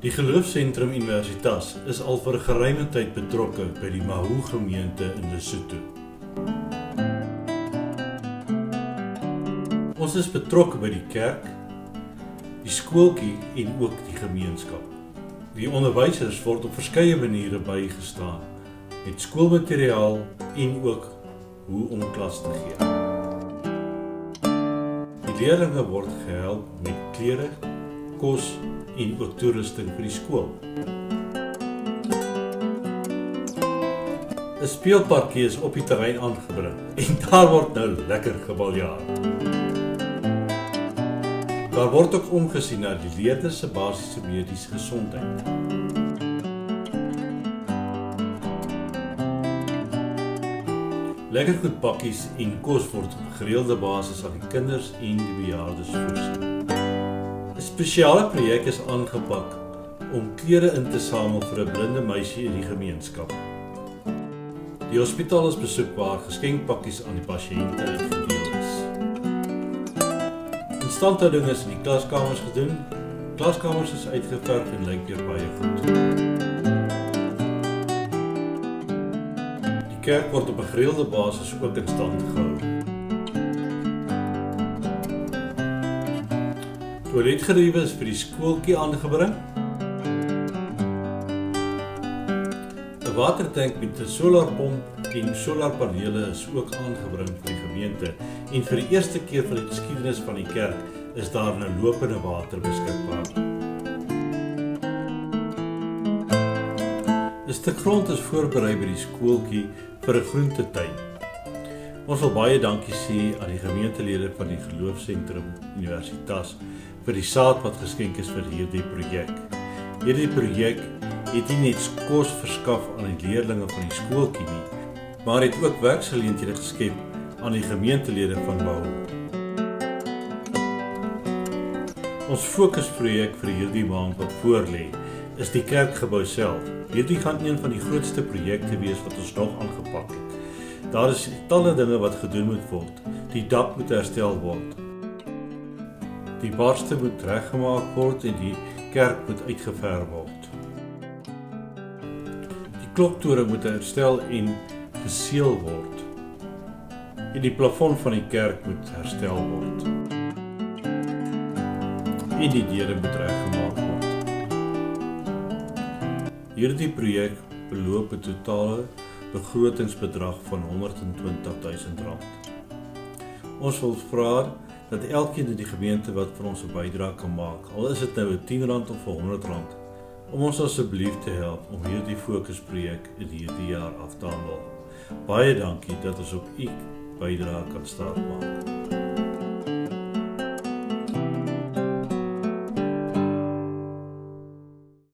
Die Geloofsentrum Universitas is al vir 'n geruime tyd betrokke by die Mahu gemeente in Lesotho. Ons is betrokke by die kerk, die skooltjie en ook die gemeenskap. Die onderwysers word op verskeie maniere bygestaan met skoolmateriaal en ook hoe om klas te gee. Die leerlinge word gehelp met klere, kos en ook toerusting vir die skool. 'n Speelparkie is op die terrein aangebring en daar word nou lekker gebaljaar. Daar word ook omgesien na die leerders se basiese mediese gesondheid. Lekker goed pakkies en kos word op gereelde basis aan die kinders en die bejaardes voorsien. 'n Spesiale projek is aangepak om klere in te samel vir 'n blinde meisie in die gemeenskap. Die hospitaal is besoek waar geskenkpakkies aan die pasiënte uitgedeel is. Instandhouding is in die klaskamers gedoen. Klaskamers is uitgeverf en lyk weer baie goed. Die kerk word op 'n gereelde basis ook in stand gehou. Toiletgeriewe is vir die skooltjie aangebring. 'n Watertank met 'n solarpomp en solarpanele is ook aangebring vir die gemeente en vir die eerste keer van die geskiedenis van die kerk is daar nou lopende water beskikbaar. 'n stuk grond is voorberei by die skooltjie vir 'n groentetuin. Ons wil baie dankie sê aan die gemeentelede van die Geloofsentrum Universitas vir die saad wat geskenk is vir hierdie projek. Hierdie projek het nie net kos verskaf aan die leerlinge van die skooltjie nie, maar het ook werksgeleenthede geskep aan die gemeentelede van Mahu. Ons fokusprojek vir hierdie maand wat voorlê, is die kerkgebou self. Hierdie gaan een van die grootste projekte wees wat ons nog aangepak het. Daar is talle dinge wat gedoen moet word. Die dak moet herstel word. Die barste moet reggemaak word en die kerk moet uitgeverf word. Die kloktoring moet herstel en geseël word. En die plafon van die kerk moet herstel word. En die deure moet reggemaak word. Hierdie projek beloop 'n totale begrotingsbedrag van R120.000. Ons wil vra dat elkeen in die gemeente wat vir ons 'n bydrae kan maak, al is dit nou R10 of R100, om ons asseblief te help om hierdie fokusprojek in hierdie jaar af te handel. Baie dankie dat ons op u bydrae kan staatmaak.